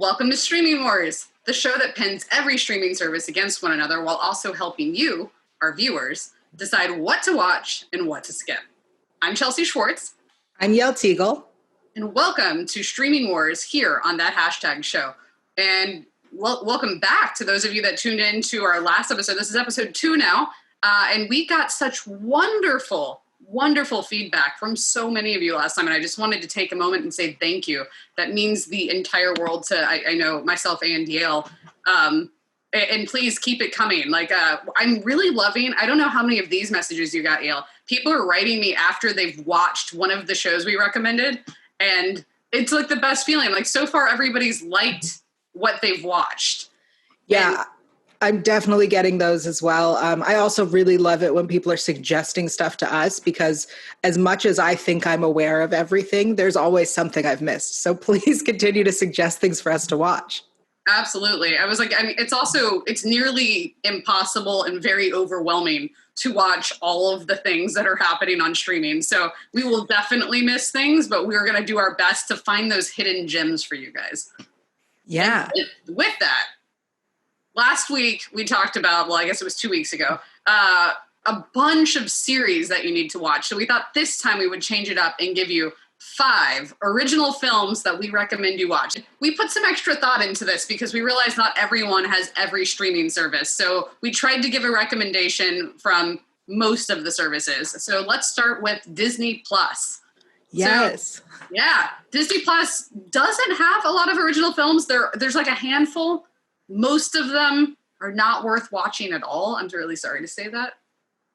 Welcome to Streaming Wars, the show that pins every streaming service against one another while also helping you, our viewers, decide what to watch and what to skip. I'm Chelsea Schwartz. I'm Yael Teagle. And welcome to Streaming Wars here on That Hashtag Show. And welcome back to those of you that tuned in to our last episode. This is episode 2 now. And we got such wonderful feedback from so many of you last time. And I just wanted to take a moment and say thank you. That means the entire world to, I know, myself and Yael. And please keep it coming. I'm really loving, I don't know how many of these messages you got, Yael. People are writing me after they've watched one of the shows we recommended. And it's like the best feeling. Like so far, everybody's liked what they've watched. Yeah, I'm definitely getting those as well. I also really love it when people are suggesting stuff to us because as much as I think I'm aware of everything, there's always something I've missed. So please continue to suggest things for us to watch. Absolutely. It's nearly impossible and very overwhelming to watch all of the things that are happening on streaming. So we will definitely miss things, but we're going to do our best to find those hidden gems for you guys. Yeah. With that, last week we talked about, I guess it was 2 weeks ago, a bunch of series that you need to watch. So we thought this time we would change it up and give you 5 original films that we recommend you watch. We put some extra thought into this because we realized not everyone has every streaming service. So we tried to give a recommendation from most of the services. So let's start with Disney Plus. Yes. So, yeah. Disney Plus doesn't have a lot of original films. There's like a handful. Most of them are not worth watching at all. I'm really sorry to say that.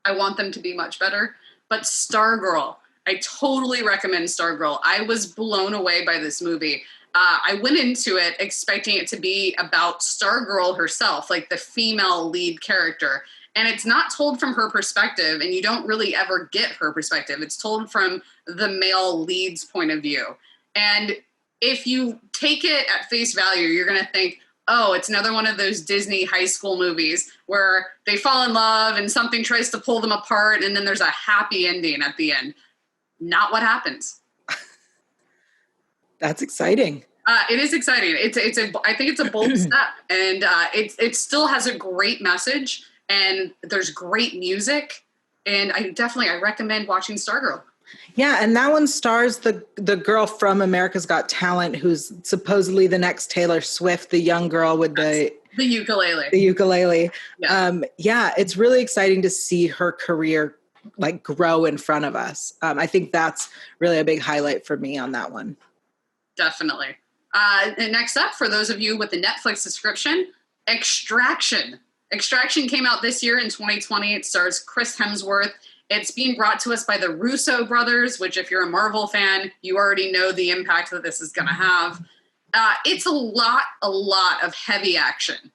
I want them to be much better. But Stargirl, I totally recommend Stargirl. I was blown away by this movie. I went into it expecting it to be about Stargirl herself, like the female lead character. And it's not told from her perspective, and you don't really ever get her perspective. It's told from the male lead's point of view. And if you take it at face value, you're going to think, oh, it's another one of those Disney high school movies where they fall in love and something tries to pull them apart, and then there's a happy ending at the end. Not what happens. That's exciting. It is exciting. I think it's a bold step, and it still has a great message, and there's great music, and I recommend watching Stargirl. Yeah, and that one stars the girl from America's Got Talent, who's supposedly the next Taylor Swift, the young girl with the ukulele. The ukulele. Yeah. It's really exciting to see her career grow in front of us. I think that's really a big highlight for me on that one. Definitely. And next up, for those of you with the Netflix subscription, Extraction. Extraction came out this year in 2020. It stars Chris Hemsworth. It's being brought to us by the Russo brothers, which if you're a Marvel fan, you already know the impact that this is going to have. It's a lot of heavy action.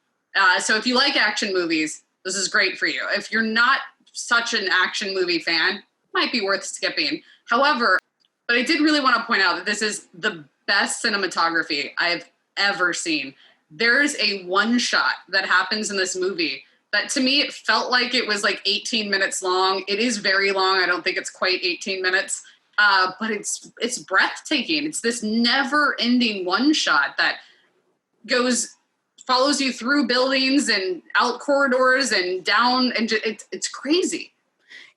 So if you like action movies, this is great for you. If you're not such an action movie fan, it might be worth skipping. However, but I did really want to point out that this is the best cinematography I've ever seen. There's a one shot that happens in this movie that to me, it felt like it was 18 minutes long. It is very long. I don't think it's quite 18 minutes, but it's breathtaking. It's this never ending one shot that follows you through buildings and out corridors and down, and it's crazy.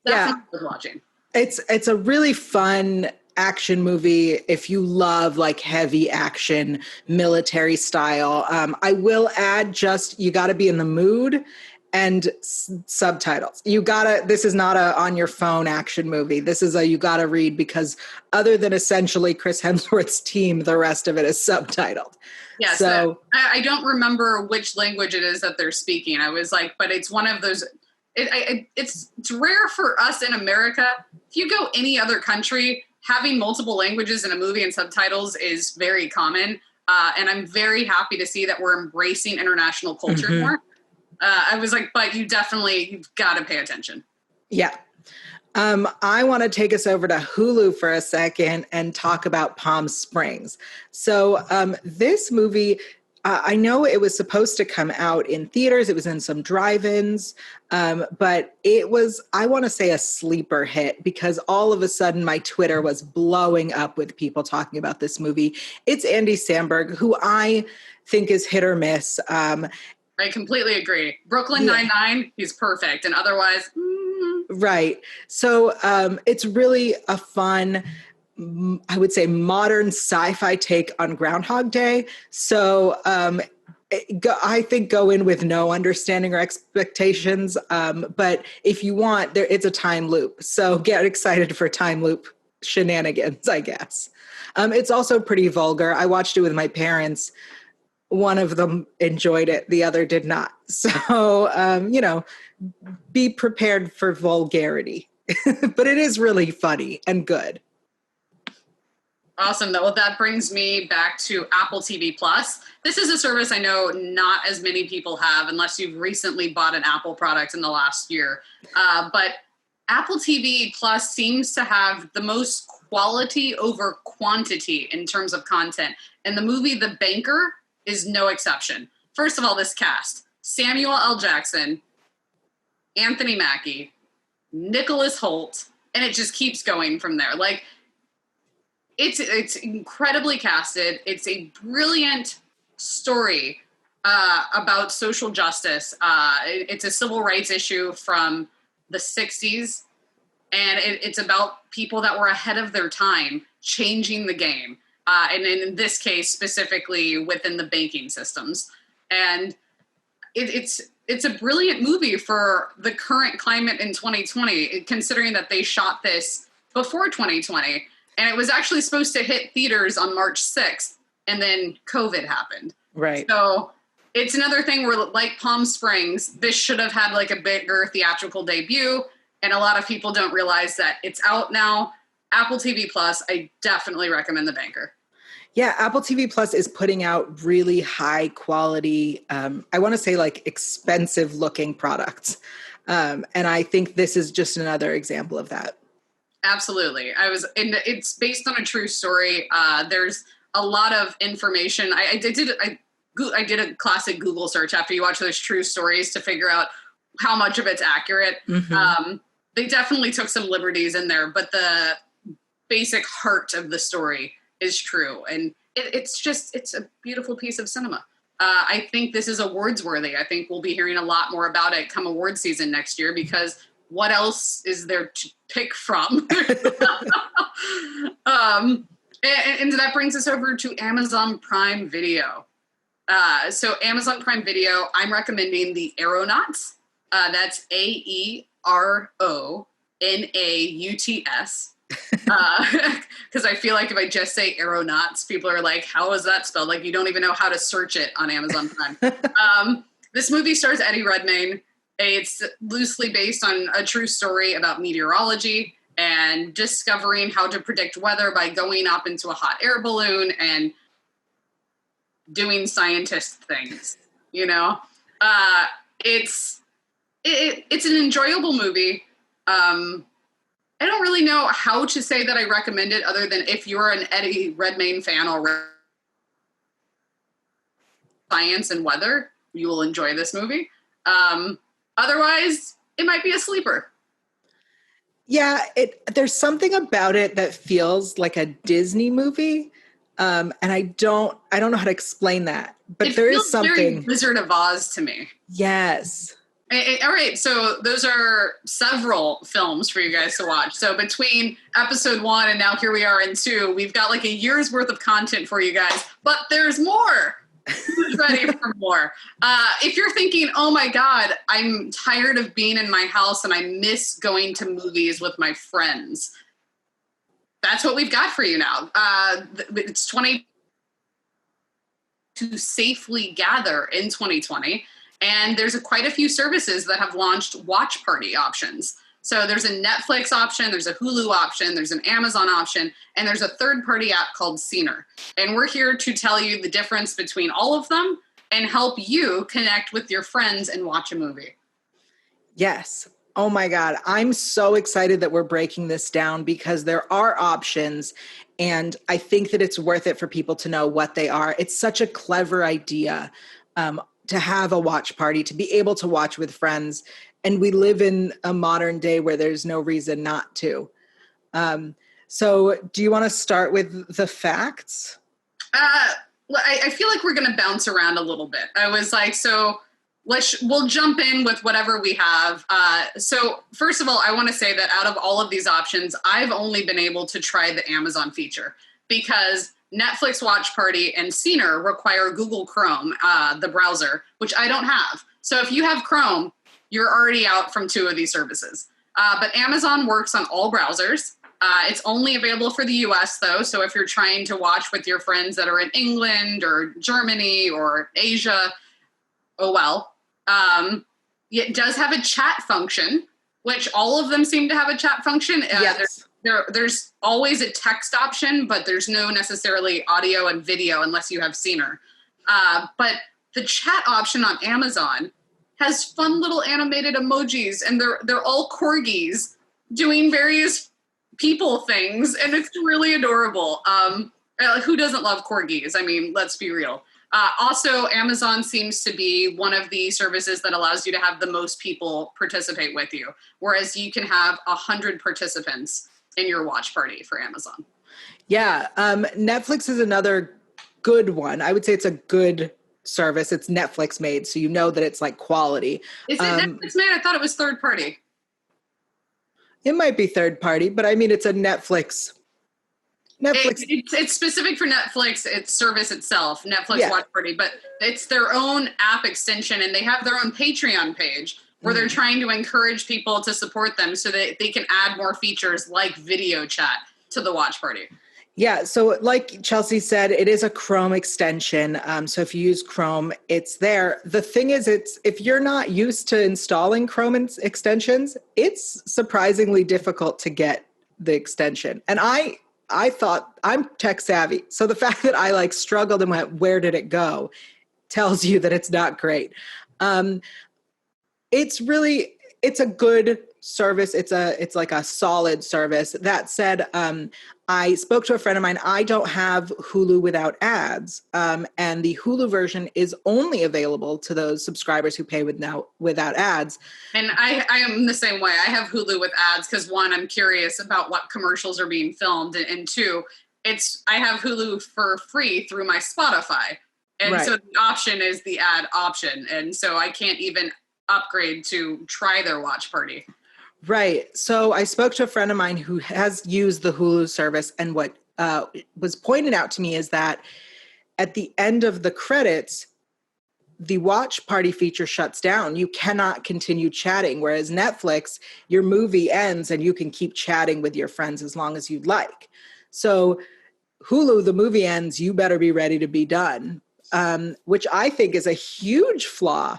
Definitely worth watching. It's a really fun action movie if you love heavy action, military style. I will add you got to be in the mood and subtitles. This is not a on your phone action movie. This is you got to read because other than essentially Chris Hemsworth's team, the rest of it is subtitled. Yeah, so I don't remember which language it is that they're speaking. I was but it's one of those, it's rare for us in America. If you go any other country, having multiple languages in a movie and subtitles is very common. And I'm very happy to see that we're embracing international culture more. I was but you've got to pay attention. Yeah. I want to take us over to Hulu for a second and talk about Palm Springs. So this movie, I know it was supposed to come out in theaters. It was in some drive-ins, but it was, I want to say, a sleeper hit because all of a sudden my Twitter was blowing up with people talking about this movie. It's Andy Samberg, who I think is hit or miss. I completely agree. Brooklyn Nine-Nine, he's perfect. And otherwise, Right. So it's really a fun, I would say, modern sci-fi take on Groundhog Day. So I think go in with no understanding or expectations. But if you want, it's a time loop. So get excited for time loop shenanigans, I guess. It's also pretty vulgar. I watched it with my parents. One of them enjoyed it. The other did not. So, be prepared for vulgarity. But it is really funny and good. Awesome. Well, that brings me back to Apple TV Plus. This is a service I know not as many people have unless you've recently bought an Apple product in the last year. But Apple TV Plus seems to have the most quality over quantity in terms of content. And the movie The Banker is no exception. First of all, this cast: Samuel L. Jackson, Anthony Mackie, Nicholas Hoult, and it just keeps going from there. Like, it's incredibly casted. It's a brilliant story about social justice. It's a civil rights issue from the 60s, and it's about people that were ahead of their time changing the game. And in this case, specifically within the banking systems. And it's a brilliant movie for the current climate in 2020, considering that they shot this before 2020. And it was actually supposed to hit theaters on March 6th, and then COVID happened. Right. So it's another thing where, like Palm Springs, this should have had like a bigger theatrical debut. And a lot of people don't realize that it's out now. Apple TV Plus, I definitely recommend The Banker. Yeah, Apple TV Plus is putting out really high quality, I want to say like expensive looking products. And I think this is just another example of that. Absolutely. And it's based on a true story. There's a lot of information. I did a classic Google search after you watch those true stories to figure out how much of it's accurate. Mm-hmm. They definitely took some liberties in there, but the basic heart of the story is true. And it's a beautiful piece of cinema. I think this is awards worthy. I think we'll be hearing a lot more about it come award season next year, because what else is there to pick from? And that brings us over to Amazon Prime Video. So Amazon Prime Video, I'm recommending The Aeronauts. That's AERONAUTS. Because I feel like if I just say aeronauts, people are like, how is that spelled? Like, you don't even know how to search it on Amazon Prime. This movie stars Eddie Redmayne. It's loosely based on a true story about meteorology and discovering how to predict weather by going up into a hot air balloon and doing scientist things, you know? It's an enjoyable movie. I don't really know how to say that I recommend it, other than if you're an Eddie Redmayne fan already, science and weather, you will enjoy this movie. Otherwise, it might be a sleeper. Yeah, there's something about it that feels like a Disney movie, and I don't know how to explain that. But there is something very Wizard of Oz to me. Yes. All right, so those are several films for you guys to watch. So between episode 1 and now here we are in 2, we've got like a year's worth of content for you guys. But there's more. Who's ready for more? If you're thinking, oh my God, I'm tired of being in my house and I miss going to movies with my friends, that's what we've got for you now. It's 20 to safely gather in 2020. And there's quite a few services that have launched watch party options. So there's a Netflix option, there's a Hulu option, there's an Amazon option, and there's a third-party app called Scener. And we're here to tell you the difference between all of them and help you connect with your friends and watch a movie. Yes. Oh my God. I'm so excited that we're breaking this down because there are options. And I think that it's worth it for people to know what they are. It's such a clever idea to have a watch party, to be able to watch with friends. And we live in a modern day where there's no reason not to. So do you want to start with the facts? I feel like we're going to bounce around a little bit. I was like, so we'll jump in with whatever we have. So first of all, I want to say that out of all of these options, I've only been able to try the Amazon feature because Netflix Watch Party and Scener require Google Chrome, the browser, which I don't have. So if you have Chrome, you're already out from two of these services. But Amazon works on all browsers. It's only available for the US, though. So if you're trying to watch with your friends that are in England or Germany or Asia, oh well. It does have a chat function, which all of them seem to have a chat function. Yes. There's always a text option, but there's no necessarily audio and video unless you have Scener. But the chat option on Amazon has fun little animated emojis, and they're all corgis doing various people things, and it's really adorable. Who doesn't love corgis? I mean, let's be real. Also, Amazon seems to be one of the services that allows you to have the most people participate with you, whereas you can have 100 participants in your watch party for Amazon. Yeah. Netflix is another good one. I would say it's a good service. It's Netflix made, so you know that it's like quality. Is it Netflix made? I thought it was third party. It might be third party, but I mean, it's a Netflix. It's specific for Netflix, its service itself, Netflix Watch Party, but it's their own app extension, and they have their own Patreon page where they're trying to encourage people to support them so that they can add more features like video chat to the watch party. Yeah, so like Chelsea said, it is a Chrome extension. So if you use Chrome, it's there. The thing is, if you're not used to installing Chrome extensions, it's surprisingly difficult to get the extension. And I thought I'm tech savvy. So the fact that I like struggled and went, where did it go? Tells you that it's not great. It's a good service. It's like a solid service. That said, I spoke to a friend of mine. I don't have Hulu without ads. And the Hulu version is only available to those subscribers who pay without ads. And I am the same way. I have Hulu with ads because one, I'm curious about what commercials are being filmed. And two, I have Hulu for free through my Spotify. And so the option is the ad option. And so I can't even upgrade to try their watch party. Right. So I spoke to a friend of mine who has used the Hulu service, and what was pointed out to me is that at the end of the credits, the watch party feature shuts down. You cannot continue chatting, whereas Netflix, your movie ends and you can keep chatting with your friends as long as you'd like. So Hulu, the movie ends, you better be ready to be done, which I think is a huge flaw.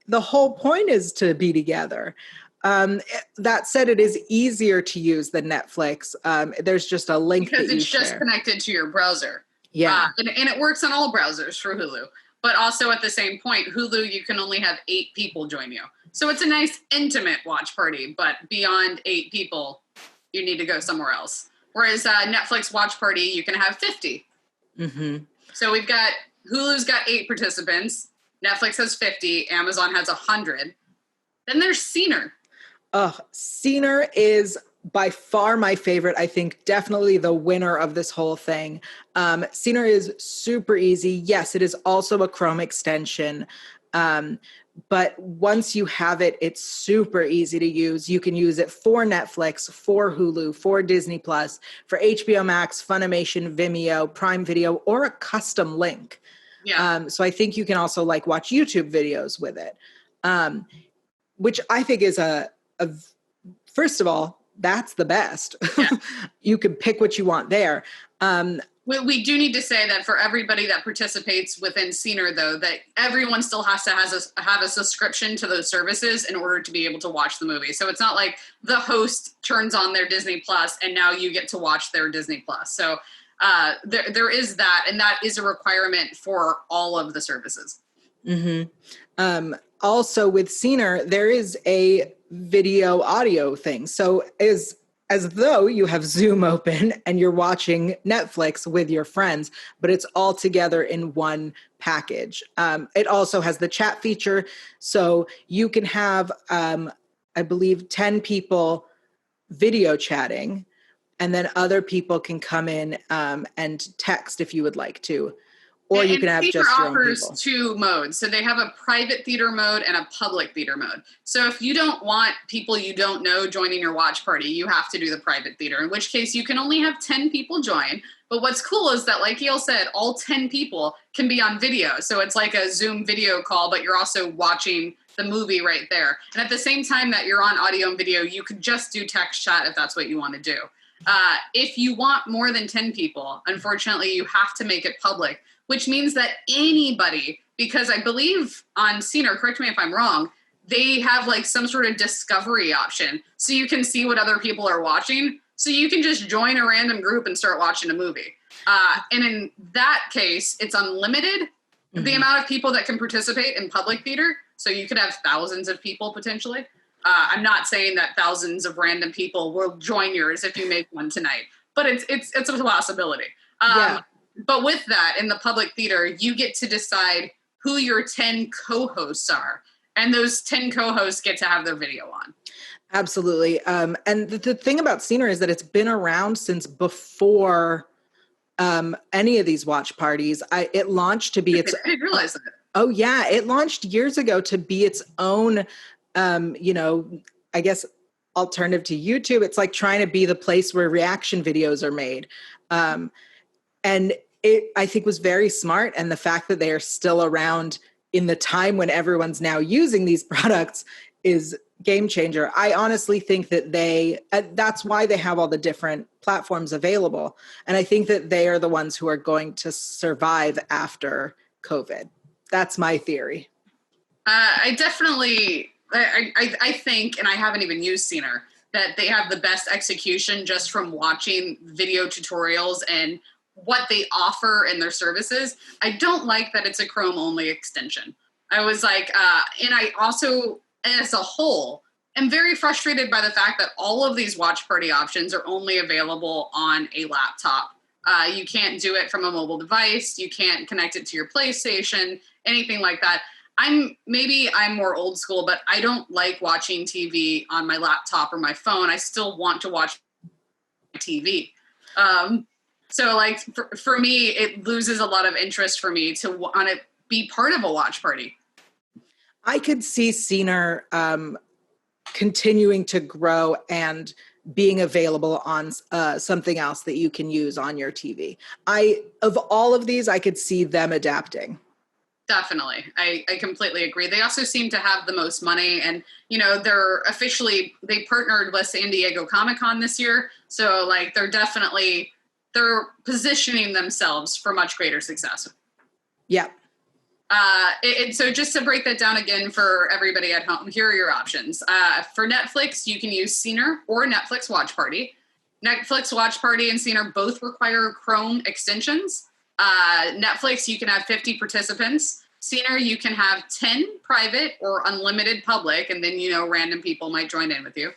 The whole point is to be together. That said, it is easier to use than Netflix. There's just a link because that you it's just share. Connected to your browser. Yeah. And it works on all browsers for Hulu. But also at the same point, Hulu, you can only have 8 people join you. So it's a nice intimate watch party, but beyond 8 people, you need to go somewhere else. Whereas Netflix watch party, you can have 50. Mm-hmm. So Hulu's got 8 participants. Netflix has 50. Amazon has 100. Then there's Scener. Scener is by far my favorite. I think definitely the winner of this whole thing. Scener is super easy. Yes, it is also a Chrome extension. But once you have it, it's super easy to use. You can use it for Netflix, for Hulu, for Disney Plus, for HBO Max, Funimation, Vimeo, Prime Video, or a custom link. Yeah. So I think you can also like watch YouTube videos with it, which I think is first of all, that's the best. Yeah. You can pick what you want there. We do need to say that for everybody that participates within Scener, though, that everyone still has to have a subscription to those services in order to be able to watch the movie. So it's not like the host turns on their Disney Plus and now you get to watch their Disney Plus. So there is that, and that is a requirement for all of the services. Mm-hmm. Also with Scener, there is a video audio things. So as though you have Zoom open and you're watching Netflix with your friends, but it's all together in one package. It also has the chat feature. So you can have, I believe, 10 people video chatting, and then other people can come in and text if you would like to. Or you can have theater just your own offers people. 2 modes. So they have a private theater mode and a public theater mode. So if you don't want people you don't know joining your watch party, you have to do the private theater, in which case you can only have 10 people join. But what's cool is that, like Yale said, all 10 people can be on video. So it's like a Zoom video call, but you're also watching the movie right there. And at the same time that you're on audio and video, you could just do text chat if that's what you want to do. If you want more than 10 people, unfortunately, you have to make it public, which means that anybody, because I believe on Scener, correct me if I'm wrong, they have like some sort of discovery option. So you can see what other people are watching. So you can just join a random group and start watching a movie. And in that case, it's unlimited, the amount of people that can participate in public theater. So you could have thousands of people potentially. I'm not saying that thousands of random people will join yours if you make one tonight, but it's a possibility. But with that, in the public theater, you get to decide who your 10 co-hosts are. And those 10 co-hosts get to have their video on. Absolutely. And the thing about Scener is that it's been around since before any of these watch parties. It launched to be its... I didn't realize that. Oh, yeah. It launched years ago to be its own, I guess, alternative to YouTube. It's like trying to be the place where reaction videos are made. And it, I think, was very smart. And the fact that they are still around in the time when everyone's now using these products is game changer. I honestly think that that's why they have all the different platforms available. And I think that they are the ones who are going to survive after COVID. That's my theory. I definitely, I think, and I haven't even used Scener, that they have the best execution just from watching video tutorials and what they offer in their services. I don't like that it's a Chrome only extension. I was like, and I also, as a whole, am very frustrated by the fact that all of these watch party options are only available on a laptop. You can't do it from a mobile device. You can't connect it to your PlayStation, anything like that. I'm more old school, but I don't like watching TV on my laptop or my phone. I still want to watch TV. So like for me, it loses a lot of interest for me to want to be part of a watch party. I could see Scener continuing to grow and being available on something else that you can use on your TV. Of all of these, I could see them adapting. Definitely. I completely agree. They also seem to have the most money, and, they partnered with San Diego Comic-Con this year. So like, they're positioning themselves for much greater success. Yeah. So just to break that down again for everybody at home, here are your options. For Netflix, you can use Scener or Netflix Watch Party. Netflix Watch Party and Scener both require Chrome extensions. Netflix, you can have 50 participants. Scener, you can have 10 private or unlimited public, and then, random people might join in with you.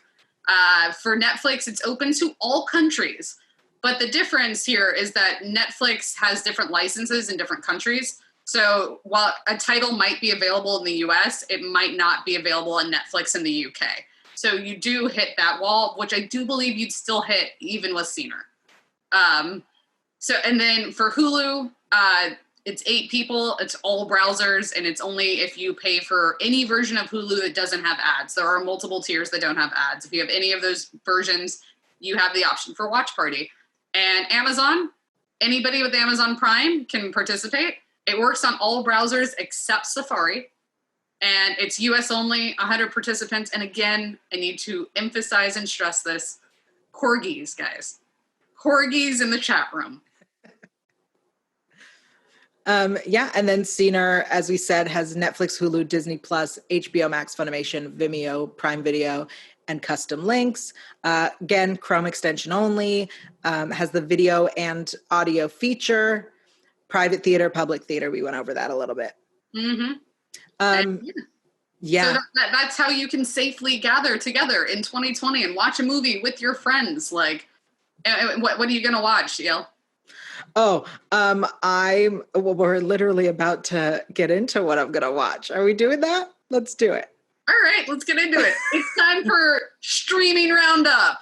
For Netflix, it's open to all countries. But the difference here is that Netflix has different licenses in different countries. So while a title might be available in the US, it might not be available on Netflix in the UK. So you do hit that wall, which I do believe you'd still hit even with Scener. And then for Hulu, it's 8 people, it's all browsers, and it's only if you pay for any version of Hulu that doesn't have ads. There are multiple tiers that don't have ads. If you have any of those versions, you have the option for Watch Party. And Amazon, anybody with Amazon Prime can participate. It works on all browsers except Safari. And it's US only, 100 participants. And again, I need to emphasize and stress this. Corgis, guys. Corgis in the chat room. And then Scener, as we said, has Netflix, Hulu, Disney Plus, HBO Max, Funimation, Vimeo, Prime Video, and custom links. Again, Chrome extension only, has the video and audio feature, private theater, public theater. We went over that a little bit. Mm-hmm. Yeah. So that's how you can safely gather together in 2020 and watch a movie with your friends. Like, what are you going to watch, Yale? Oh, we're literally about to get into what I'm going to watch. Are we doing that? Let's do it. All right, let's get into it. It's time for Streaming Roundup.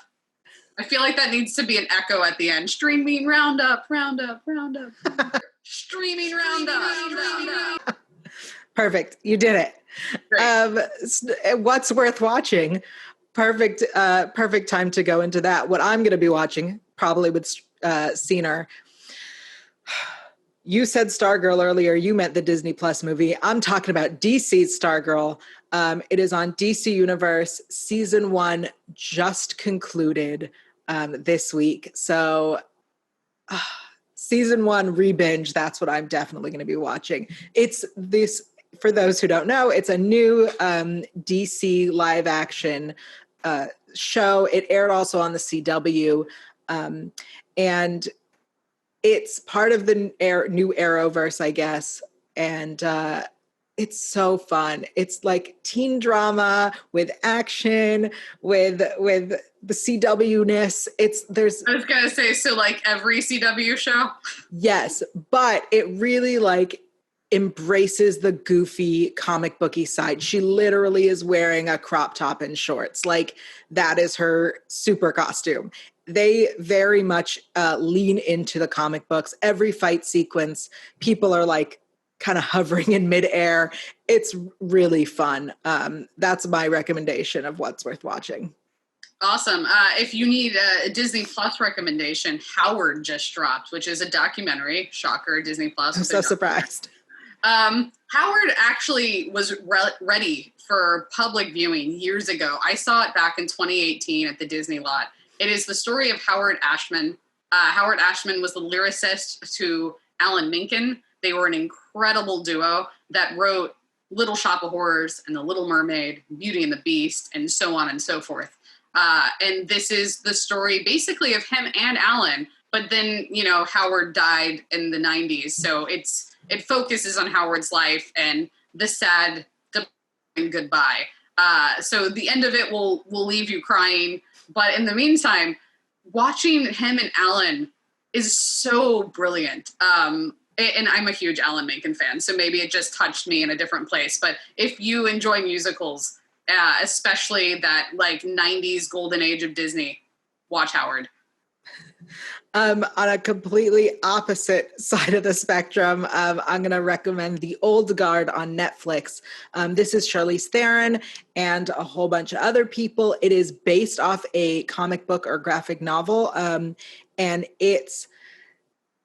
I feel like that needs to be an echo at the end. Streaming Roundup, Roundup, Roundup. Streaming Roundup. Perfect. You did it. What's worth watching? Perfect time to go into that. What I'm going to be watching, probably with Scener. You said Stargirl earlier. You meant the Disney Plus movie. I'm talking about DC's Stargirl. It is on DC Universe. Season 1 just concluded this week. So season 1 re-binge, that's what I'm definitely going to be watching. It's this, for those who don't know, it's a new DC live action show. It aired also on the CW. And it's part of the new Arrowverse, I guess. And it's so fun. It's like teen drama with action, with the CW-ness. I was gonna say, so like every CW show? Yes, but it really like embraces the goofy comic booky side. She literally is wearing a crop top and shorts. Like that is her super costume. They very much lean into the comic books. Every fight sequence, people are like kind of hovering in midair. It's really fun. That's my recommendation of what's worth watching. Awesome. If you need a Disney Plus recommendation, Howard just dropped, which is a documentary. Shocker, Disney Plus. I'm so surprised. Howard actually was ready for public viewing years ago. I saw it back in 2018 at the Disney lot. It is the story of Howard Ashman. Howard Ashman was the lyricist to Alan Menken. They were an incredible duo that wrote Little Shop of Horrors and The Little Mermaid, Beauty and the Beast, and so on and so forth. And this is the story basically of him and Alan. But then, Howard died in the 90s. So it focuses on Howard's life and the sad goodbye. So the end of it will leave you crying. But in the meantime, watching him and Alan is so brilliant. And I'm a huge Alan Menken fan, so maybe it just touched me in a different place. But if you enjoy musicals, especially that like 90s golden age of Disney, watch Howard. On a completely opposite side of the spectrum, I'm going to recommend The Old Guard on Netflix. This is Charlize Theron and a whole bunch of other people. It is based off a comic book or graphic novel, and it's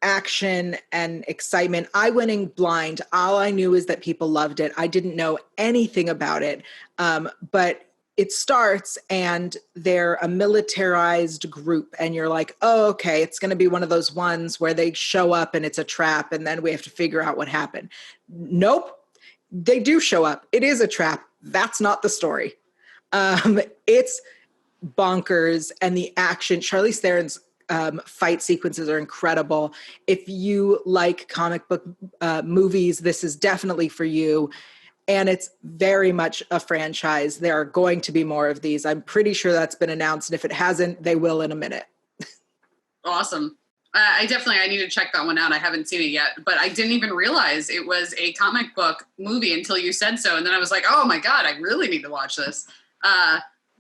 action and excitement. I went in blind. All I knew is that people loved it. I didn't know anything about it, but it starts and they're a militarized group and you're like, oh, okay, it's going to be one of those ones where they show up and it's a trap and then we have to figure out what happened. Nope. They do show up. It is a trap. That's not the story. It's bonkers, and the action, Charlize Theron's fight sequences are incredible. If you like comic book movies, this is definitely for you. And it's very much a franchise. There are going to be more of these. I'm pretty sure that's been announced. And if it hasn't, they will in a minute. Awesome. I need to check that one out. I haven't seen it yet, but I didn't even realize it was a comic book movie until you said so. And then I was like, oh my God, I really need to watch this.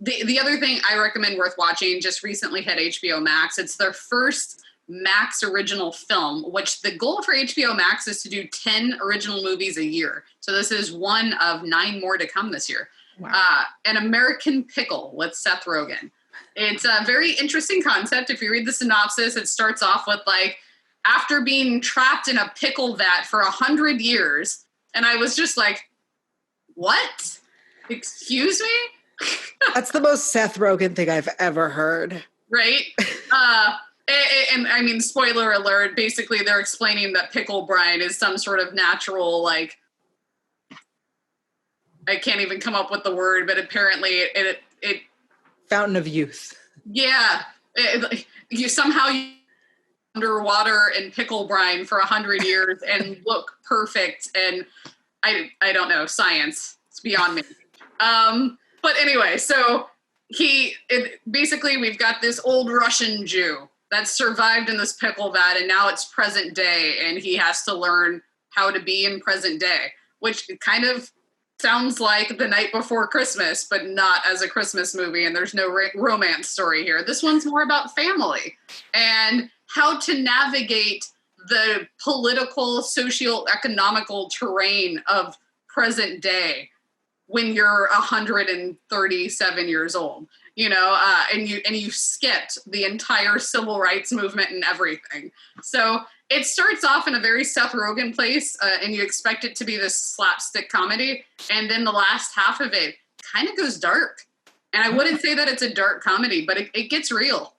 The other thing I recommend worth watching just recently hit HBO Max. It's their first Max original film, which the goal for HBO Max is to do 10 original movies a year. So this is one of 9 more to come this year. Wow. An American Pickle with Seth Rogen. It's a very interesting concept. If you read the synopsis, it starts off with like, after being trapped in a pickle vat for 100 years. And I was just like, what? Excuse me? That's the most Seth Rogen thing I've ever heard. Right? And I mean, spoiler alert, basically they're explaining that pickle brine is some sort of natural, like, I can't even come up with the word, but apparently it fountain of youth. Yeah. You somehow underwater in pickle brine for 100 years and look perfect. And I don't know, science. It's beyond me. But anyway, so basically we've got this old Russian Jew that survived in this pickle vat, and now it's present day, and he has to learn how to be in present day, which kind of sounds like The Night Before Christmas, but not as a Christmas movie, and there's no romance story here. This one's more about family and how to navigate the political, socio-economical terrain of present day when you're 137 years old, and you skipped the entire civil rights movement and everything. So it starts off in a very Seth Rogen place, and you expect it to be this slapstick comedy, and then the last half of it kind of goes dark. And I wouldn't say that it's a dark comedy, but it gets real.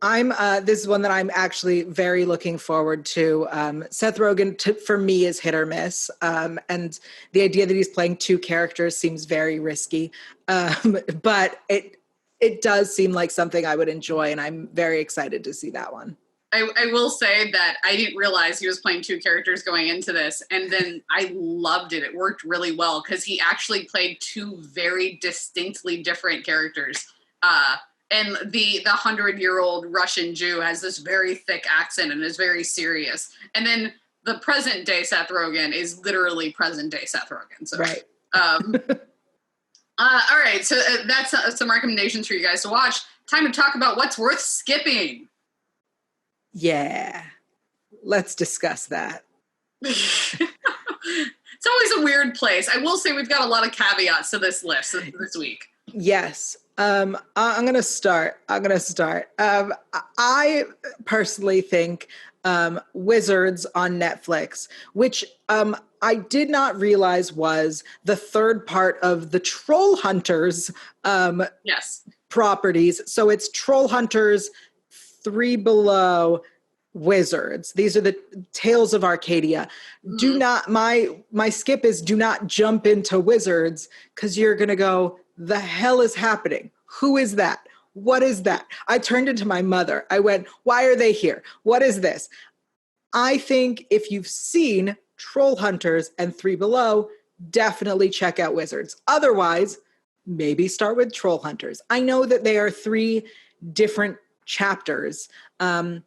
This is one that I'm actually very looking forward to. Seth Rogen, for me, is hit or miss. And the idea that he's playing two characters seems very risky. But it does seem like something I would enjoy, and I'm very excited to see that one. I will say that I didn't realize he was playing two characters going into this, and then I loved it. It worked really well because he actually played two very distinctly different characters. And the 100-year-old Russian Jew has this very thick accent and is very serious. And then the present day Seth Rogen is literally present day Seth Rogen. So, right. All right. So that's some recommendations for you guys to watch. Time to talk about what's worth skipping. Yeah. Let's discuss that. It's always a weird place. I will say we've got a lot of caveats to this list this week. Yes. I'm going to start. I personally think Wizards on Netflix, which I did not realize was the third part of the Troll Hunters properties. So it's Troll Hunters, Three Below, Wizards. These are the Tales of Arcadia. Do not, my skip is do not jump into Wizards, because you're going to go, the hell is happening? Who is that? What is that? I turned into my mother. I went, why are they here? What is this? I think if you've seen Troll Hunters and Three Below, definitely check out Wizards. Otherwise, maybe start with Troll Hunters. I know that they are three different chapters that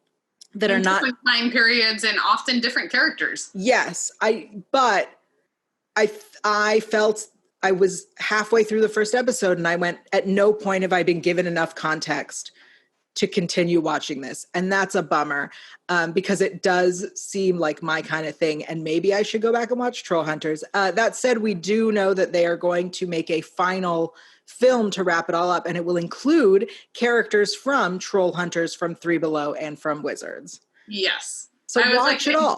are not different time periods and often different characters. Yes, but I felt I was halfway through the first episode and I went, at no point have I been given enough context to continue watching this. And that's a bummer because it does seem like my kind of thing. And maybe I should go back and watch Troll Hunters. That said, we do know that they are going to make a final film to wrap it all up. And it will include characters from Troll Hunters, from Three Below, and from Wizards. Yes. So watch it all.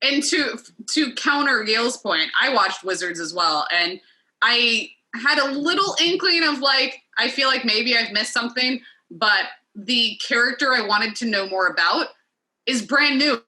And to counter Gail's point, I watched Wizards as well. And I had a little inkling of I feel like maybe I've missed something, but the character I wanted to know more about is brand new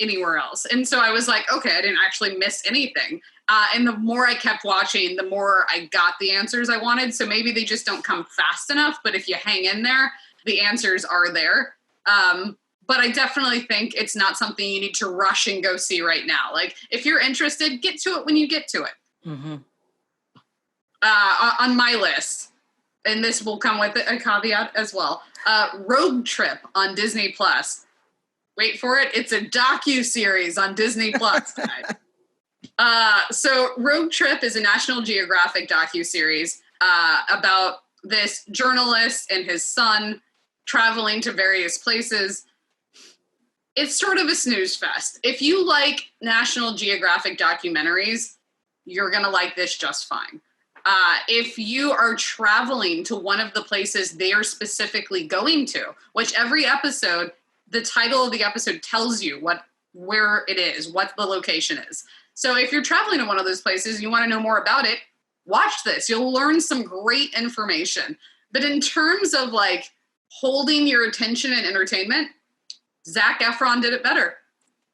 anywhere else. And so I was like, okay, I didn't actually miss anything. And the more I kept watching, the more I got the answers I wanted. So maybe they just don't come fast enough, but if you hang in there, the answers are there. But I definitely think it's not something you need to rush and go see right now. If you're interested, get to it when you get to it. Mm-hmm. On my list, and this will come with a caveat as well, Road Trip on Disney Plus. Wait for it. It's a docu-series on Disney Plus. So Road Trip is a National Geographic docu-series about this journalist and his son traveling to various places. It's sort of a snooze fest. If you like National Geographic documentaries, you're going to like this just fine. If you are traveling to one of the places they are specifically going to, which every episode, the title of the episode tells you where it is, what the location is. So if you're traveling to one of those places, you want to know more about it, watch this. You'll learn some great information. But in terms of holding your attention and entertainment, Zac Efron did it better.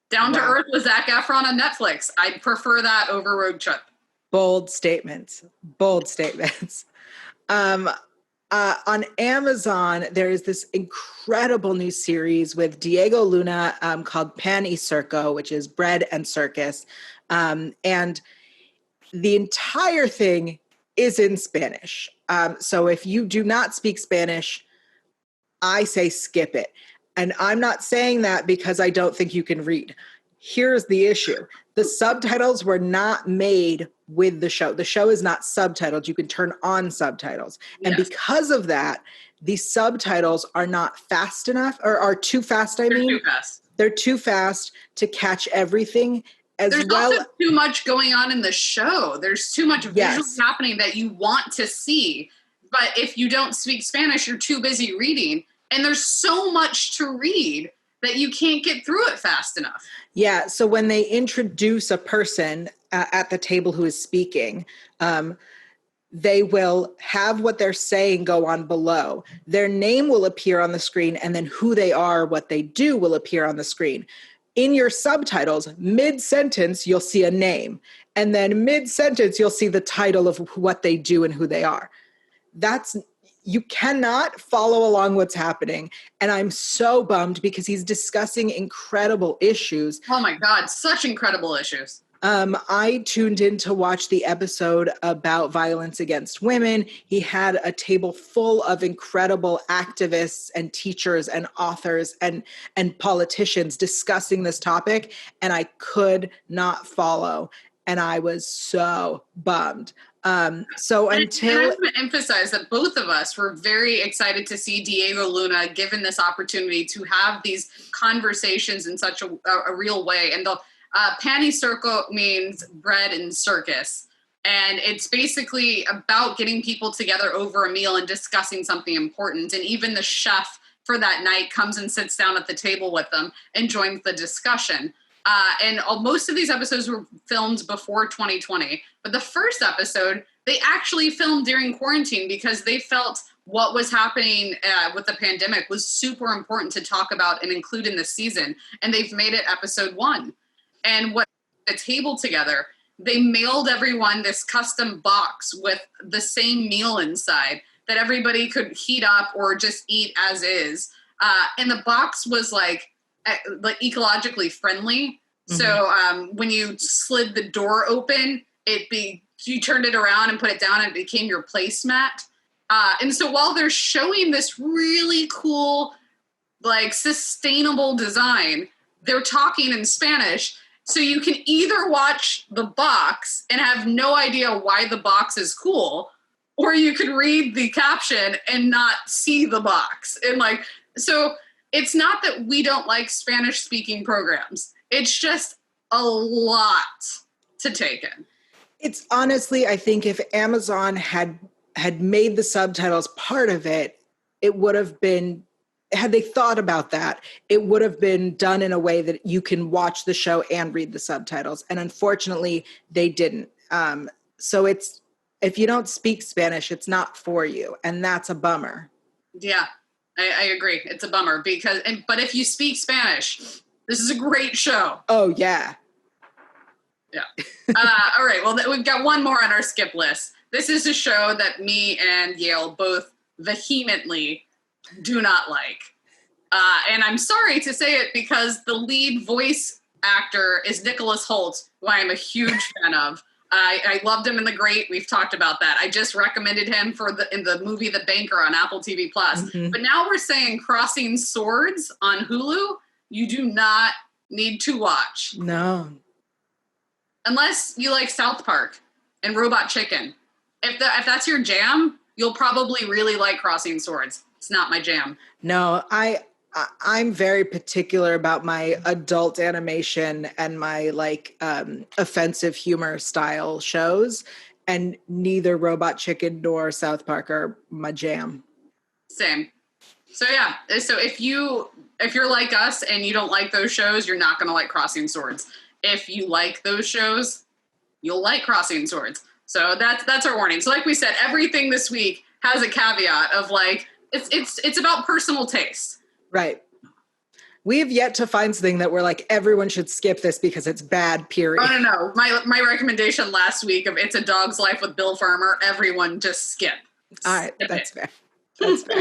Down to Earth with Zac Efron on Netflix. I'd prefer that over Road Trip. Bold statements. On Amazon, there is this incredible new series with Diego Luna called Pan y Circo, which is bread and circus. And the entire thing is in Spanish. So if you do not speak Spanish, I say skip it. And I'm not saying that because I don't think you can read. Here's the issue. The subtitles were not made with the show. The show is not subtitled. You can turn on subtitles. And because of that, the subtitles are not fast enough, or are too fast, They're too fast. They're too fast to catch everything. There's also too much going on in the show. There's too much visuals happening that you want to see. But if you don't speak Spanish, you're too busy reading. And there's so much to read that you can't get through it fast enough. Yeah. So when they introduce a person at the table who is speaking, they will have what they're saying go on below. Their name will appear on the screen, and then who they are, what they do will appear on the screen. In your subtitles, mid-sentence, you'll see a name. And then mid-sentence, you'll see the title of what they do and who they are. You cannot follow along what's happening. And I'm so bummed because he's discussing incredible issues. Oh my God, such incredible issues. I tuned in to watch the episode about violence against women. He had a table full of incredible activists and teachers and authors and politicians discussing this topic, and I could not follow. And I was so bummed. And I want to emphasize that both of us were very excited to see Diego Luna given this opportunity to have these conversations in such a real way. And the Pani Circo means bread and circus. And it's basically about getting people together over a meal and discussing something important. And even the chef for that night comes and sits down at the table with them and joins the discussion. And most of these episodes were filmed before 2020. But the first episode, they actually filmed during quarantine because they felt what was happening with the pandemic was super important to talk about and include in this season. And they've made it episode 1. And what the table together, they mailed everyone this custom box with the same meal inside that everybody could heat up or just eat as is. And the box was like ecologically friendly. Mm-hmm. So when you slid the door open, you turned it around and put it down and it became your placemat. And so while they're showing this really cool, like sustainable design, they're talking in Spanish. So you can either watch the box and have no idea why the box is cool, or you could read the caption and not see the box. And so it's not that we don't like Spanish speaking programs. It's just a lot to take in. It's honestly, I think if Amazon had made the subtitles part of it, it would have been, had they thought about that, it would have been done in a way that you can watch the show and read the subtitles. And unfortunately, they didn't. So if you don't speak Spanish, it's not for you. And that's a bummer. Yeah, I agree. It's a bummer but if you speak Spanish, this is a great show. Oh, yeah. Yeah. All right. Well, we've got one more on our skip list. This is a show that me and Yale both vehemently do not like. And I'm sorry to say it because the lead voice actor is Nicholas Hoult, who I am a huge fan of. I loved him in The Great. We've talked about that. I just recommended him in the movie The Banker on Apple TV+. Mm-hmm. But now we're saying Crossing Swords on Hulu, you do not need to watch. No. Unless you like South Park and Robot Chicken. If that's your jam, you'll probably really like Crossing Swords. It's not my jam. No, I'm very particular about my adult animation and my offensive humor style shows, and neither Robot Chicken nor South Park are my jam. Same. So yeah, so if you're like us and you don't like those shows, you're not going to like Crossing Swords. If you like those shows, you'll like Crossing Swords. So that's our warning. So like we said, everything this week has a caveat of it's about personal taste. Right. We have yet to find something that we're like, everyone should skip this because it's bad, period. Oh, no. My recommendation last week of It's a Dog's Life with Bill Farmer, everyone just skip. All right. That's fair. That's fair.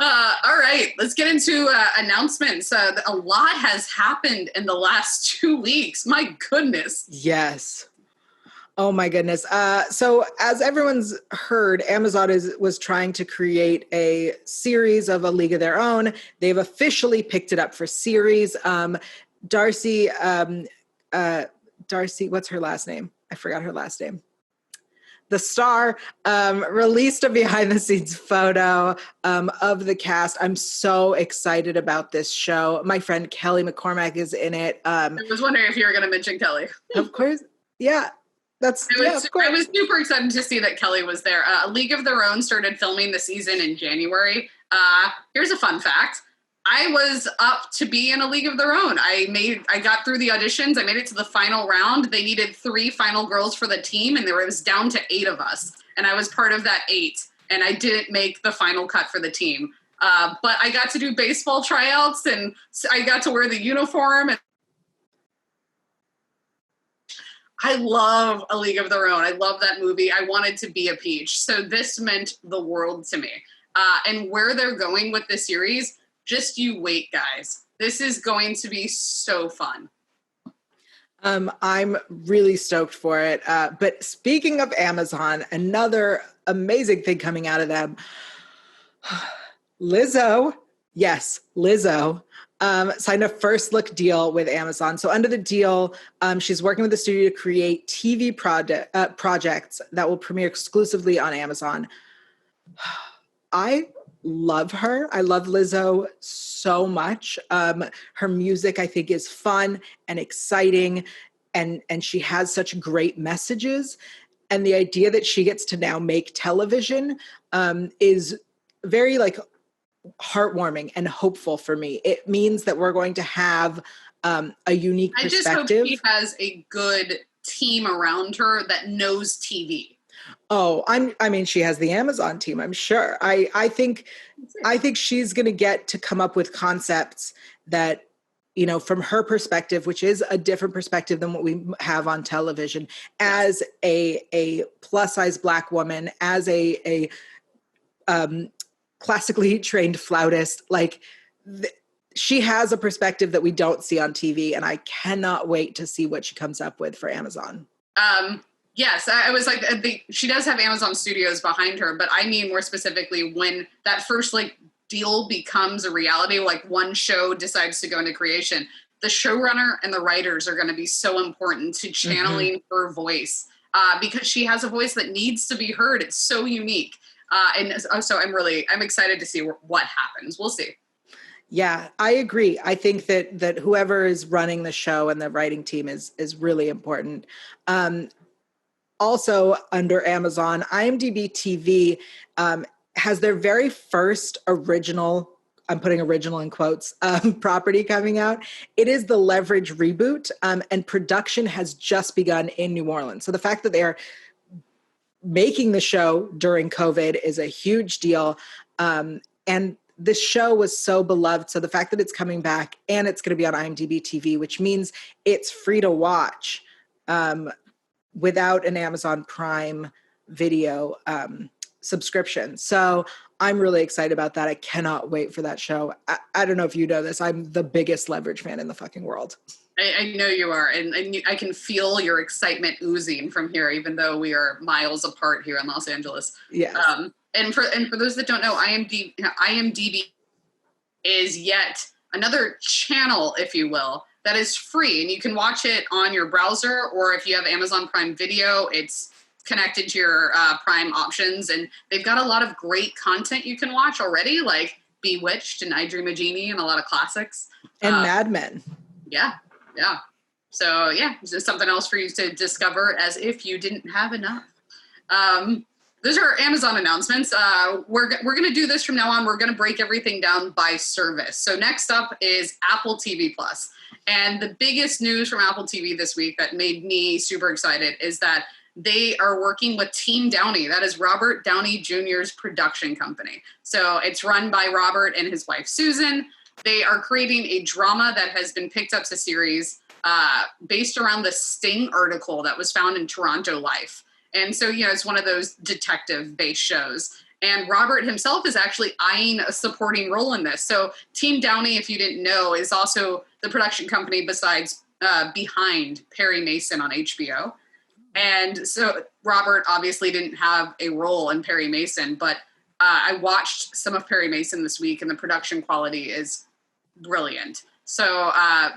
All right, let's get into announcements. A lot has happened in the last 2 weeks. My goodness. Yes. Oh my goodness. So as everyone's heard, Amazon was trying to create a series of A League of Their Own. They've officially picked it up for series. Darcy, Darcy, what's her last name? I forgot her last name. The star released a behind the scenes photo of the cast. I'm so excited about this show. My friend Kelly McCormack is in it. I was wondering if you were going to mention Kelly. Of course. Yeah. I was super excited to see that Kelly was there. A League of Their Own started filming the season in January. Here's a fun fact. I was up to be in A League of Their Own. I got through the auditions. I made it to the final round. They needed 3 final girls for the team, and it was down to 8 of us. And I was part of that 8, and I didn't make the final cut for the team. But I got to do baseball tryouts, and I got to wear the uniform. And I love A League of Their Own. I love that movie. I wanted to be a Peach. So this meant the world to me. And where they're going with the series, just you wait, guys. This is going to be so fun. I'm really stoked for it. But speaking of Amazon, another amazing thing coming out of them, Lizzo, yes, Lizzo, signed a first look deal with Amazon. So under the deal, she's working with the studio to create TV projects that will premiere exclusively on Amazon. I love her. I love Lizzo so much. Her music, I think, is fun and exciting, and she has such great messages. And the idea that she gets to now make television is very heartwarming and hopeful for me. It means that we're going to have a unique perspective. I just hope she has a good team around her that knows TV. Oh, I mean, she has the Amazon team, I'm sure. I think she's going to get to come up with concepts that, you know, from her perspective, which is a different perspective than what we have on television, as a plus size Black woman, as a classically trained flautist, she has a perspective that we don't see on TV, and I cannot wait to see what she comes up with for Amazon. Yes, I was like, she does have Amazon Studios behind her, but I mean more specifically when that first deal becomes a reality, one show decides to go into creation, the showrunner and the writers are going to be so important to channeling her voice because she has a voice that needs to be heard. It's so unique. And so I'm excited to see what happens. We'll see. Yeah, I agree. I think that whoever is running the show and the writing team is really important. Also under Amazon, IMDb TV has their very first original, I'm putting original in quotes, property coming out. It is the Leverage reboot, and production has just begun in New Orleans. So the fact that they are making the show during COVID is a huge deal. And this show was so beloved. So the fact that it's coming back and it's going to be on IMDb TV, which means it's free to watch without an Amazon Prime Video subscription. So I'm really excited about that. I cannot wait for that show. I don't know if you know this. I'm the biggest Leverage fan in the fucking world. I know you are, and I can feel your excitement oozing from here, even though we are miles apart here in Los Angeles. Yes. And for those that don't know, IMDb is yet another channel, if you will, that is free, and you can watch it on your browser, or if you have Amazon Prime Video, it's connected to your Prime options, and they've got a lot of great content you can watch already, like Bewitched and I Dream a Genie and a lot of classics. And Mad Men. Yeah. So yeah, just something else for you to discover as if you didn't have enough. Those are Amazon announcements. We're going to do this from now on. We're going to break everything down by service. So next up is Apple TV Plus. And the biggest news from Apple TV this week that made me super excited is that they are working with Team Downey. That is Robert Downey Jr.'s production company. So it's run by Robert and his wife, Susan. They are creating a drama that has been picked up to series based around the Sting article that was found in Toronto Life. And so, it's one of those detective-based shows. And Robert himself is actually eyeing a supporting role in this. So Team Downey, if you didn't know, is also the production company behind Perry Mason on HBO. And so Robert obviously didn't have a role in Perry Mason, but I watched some of Perry Mason this week, and the production quality is brilliant. So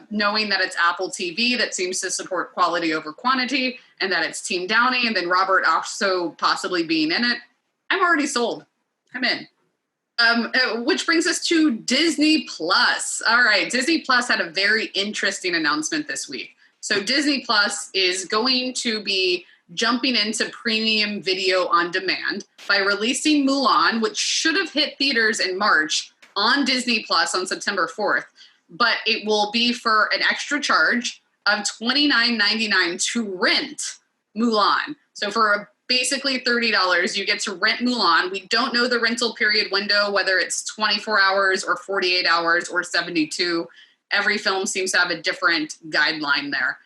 knowing that it's Apple TV that seems to support quality over quantity, and that it's Team Downey, and then Robert also possibly being in it, I'm already sold. I'm in. Which brings us to Disney Plus. All right, Disney Plus had a very interesting announcement this week. So Disney Plus is going to be jumping into premium video on demand by releasing Mulan, which should have hit theaters in March, on Disney Plus on September 4th. But it will be for an extra charge of $29.99 to rent Mulan. So for basically $30, you get to rent Mulan. We don't know the rental period window, whether it's 24 hours or 48 hours or 72. Every film seems to have a different guideline there.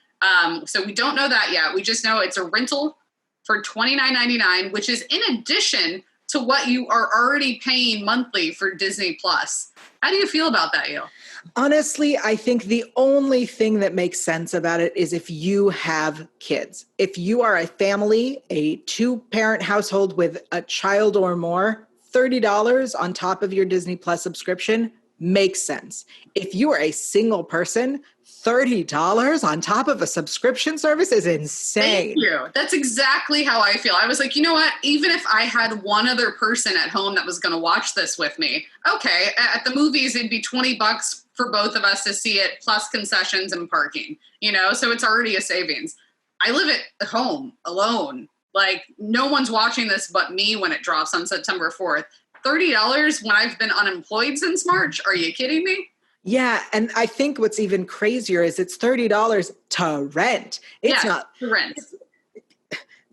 So we don't know that yet. We just know it's a rental for $29.99, which is in addition to what you are already paying monthly for Disney Plus. How do you feel about that, Yale? Honestly, I think the only thing that makes sense about it is if you have kids. If you are a family, a 2-parent household with a child or more, $30 on top of your Disney Plus subscription makes sense. If you are a single person, $30 on top of a subscription service is insane. Thank you. That's exactly how I feel. I was like, you know what? Even if I had one other person at home that was going to watch this with me, okay, at the movies, it'd be $20 for both of us to see it, plus concessions and parking, so it's already a savings. I live at home alone. Like, no one's watching this but me when it drops on September 4th. $30 when I've been unemployed since March? Are you kidding me? Yeah, and I think what's even crazier is it's $30 to rent. It's not to rent.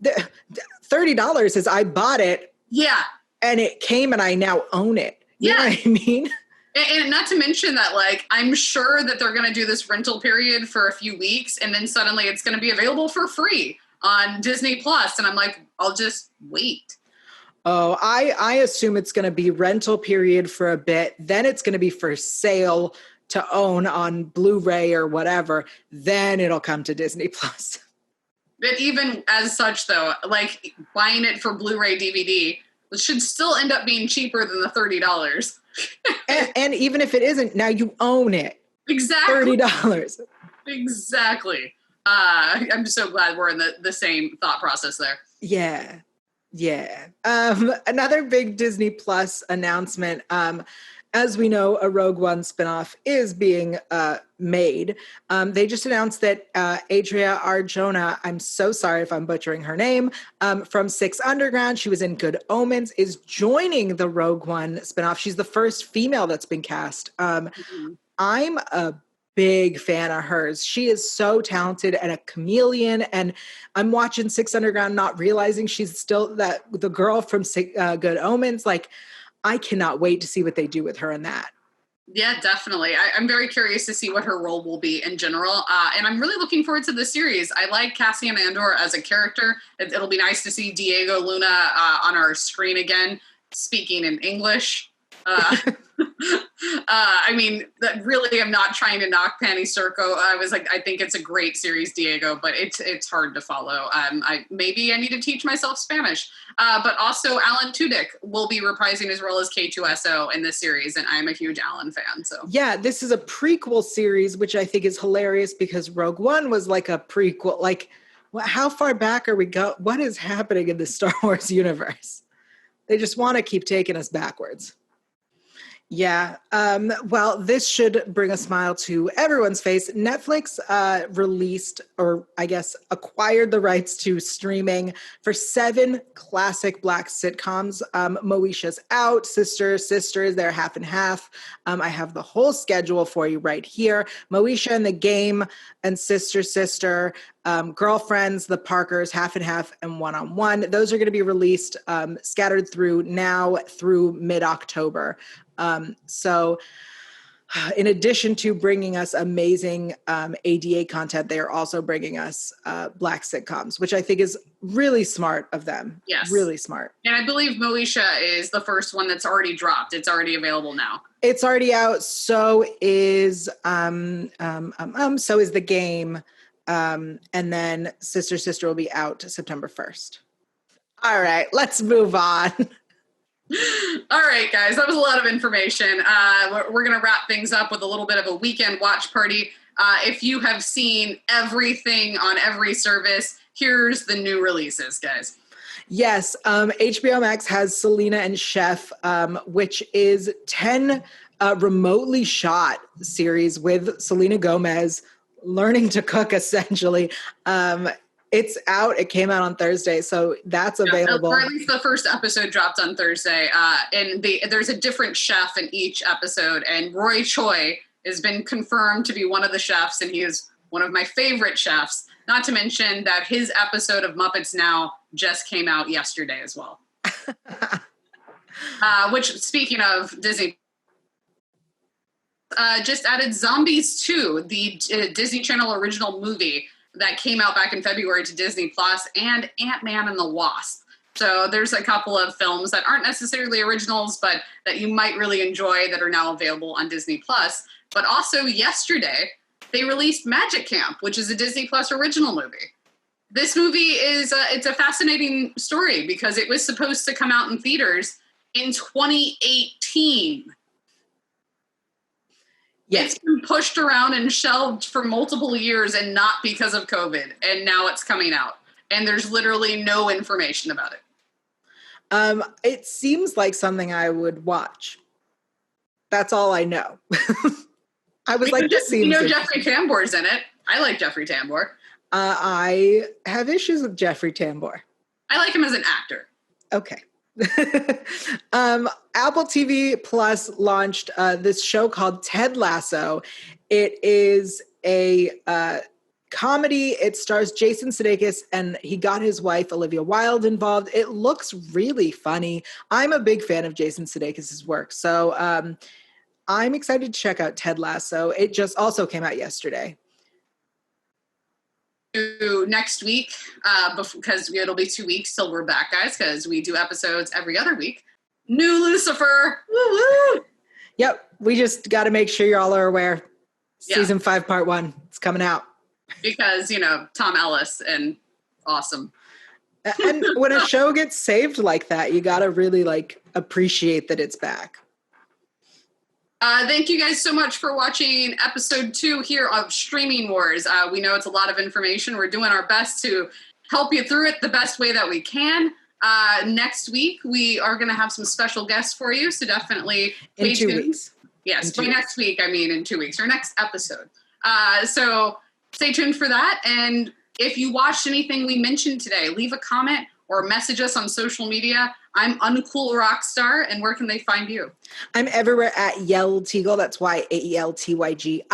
$30 is I bought it. Yeah. And it came and I now own it. You know what I mean? And not to mention that, like, I'm sure that they're going to do this rental period for a few weeks, and then suddenly it's going to be available for free on Disney Plus. And I'm like, I'll just wait. Oh, I assume it's going to be rental period for a bit. Then it's going to be for sale to own on Blu-ray or whatever. Then it'll come to Disney Plus. But even as such, though, like, buying it for Blu-ray DVD should still end up being cheaper than the $30. and even if it isn't, now you own it. Exactly. $30. Exactly. I'm so glad we're in the same thought process there. Yeah. Yeah. Another big Disney Plus announcement. As we know, a Rogue One spinoff is being made. They just announced that Adria Arjona, I'm so sorry if I'm butchering her name, from Six Underground, she was in Good Omens, is joining the Rogue One spinoff. She's the first female that's been cast. I'm a big fan of hers. She is so talented and a chameleon. And I'm watching Six Underground, not realizing she's still the girl from Good Omens. Like, I cannot wait to see what they do with her in that. Yeah, definitely. I'm very curious to see what her role will be in general. And I'm really looking forward to the series. I like Cassian Andor as a character. It'll be nice to see Diego Luna on our screen again, speaking in English. I mean, really, I'm not trying to knock Penny Circo. I was like, I think it's a great series, Diego, but it's hard to follow. Maybe I need to teach myself Spanish. But also, Alan Tudyk will be reprising his role as K2SO in this series, and I'm a huge Alan fan. So yeah, this is a prequel series, which I think is hilarious because Rogue One was like a prequel. Like, how far back are we go? What is happening in the Star Wars universe? They just want to keep taking us backwards. Yeah. Well, this should bring a smile to everyone's face. Netflix released, or I guess acquired the rights to streaming for 7 classic Black sitcoms. Moesha's Out, Sisters, they're half and half. I have the whole schedule for you right here. Moesha and the Game and Sister, Girlfriends, The Parkers, half and half, and One-on-One. Those are going to be released scattered through now through mid-October. So in addition to bringing us amazing ADA content, they are also bringing us Black sitcoms, which I think is really smart of them. Yes. Really smart. And I believe Moesha is the first one that's already dropped. It's already available now. It's already out. So is The Game. And then Sister Sister will be out September 1st. All right, let's move on. All right, guys, that was a lot of information. We're going to wrap things up with a little bit of a weekend watch party. If you have seen everything on every service, here's the new releases, guys. Yes, HBO Max has Selena and Chef, which is 10 remotely shot series with Selena Gomez learning to cook, essentially. It's out. It came out on Thursday, so that's available. Or at least the first episode dropped on Thursday. And there's a different chef in each episode, and Roy Choi has been confirmed to be one of the chefs, and he is one of my favorite chefs. Not to mention that his episode of Muppets Now just came out yesterday as well. Which, speaking of Disney, just added Zombies 2, the Disney Channel original movie that came out back in February to Disney Plus, and Ant-Man and the Wasp. So there's a couple of films that aren't necessarily originals, but that you might really enjoy that are now available on Disney Plus. But also yesterday, they released Magic Camp, which is a Disney Plus original movie. This movie is it's a fascinating story because it was supposed to come out in theaters in 2018. Yes. It's been pushed around and shelved for multiple years, and not because of COVID. And now it's coming out, and there's literally no information about it. It seems like something I would watch. That's all I know. I was like, this seems. Jeffrey Tambor's in it. I like Jeffrey Tambor. I have issues with Jeffrey Tambor. I like him as an actor. Okay. Apple TV Plus launched this show called Ted Lasso. It is a comedy. It stars Jason Sudeikis, and he got his wife Olivia Wilde involved. It looks really funny. I'm a big fan of Jason Sudeikis' work, so I'm excited to check out Ted Lasso. It just also came out yesterday. Next week, because it'll be 2 weeks till we're back, guys, because we do episodes every other week. New Lucifer. Woo-woo! Yep. We just got to make sure you all are aware. Season 5, part 1. It's coming out. Because, Tom Ellis and awesome. And when a show gets saved like that, you got to really appreciate that it's back. Thank you guys so much for watching episode 2 here of Streaming Wars. We know it's a lot of information. We're doing our best to help you through it the best way that we can. Next week, we are going to have some special guests for you, so definitely stay tuned. In 2 weeks. Yes, by next week, I mean in 2 weeks, or next episode. So stay tuned for that, and if you watched anything we mentioned today, leave a comment or message us on social media. I'm Uncool Rockstar, and where can they find you? I'm everywhere at YelTeagle. That's YAELTYGIEL.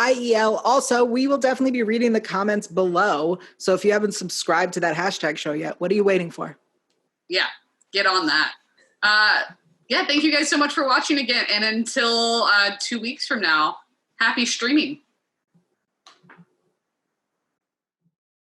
Also, we will definitely be reading the comments below. So if you haven't subscribed to that hashtag show yet, what are you waiting for? Yeah, get on that. Thank you guys so much for watching again. And until 2 weeks from now, happy streaming.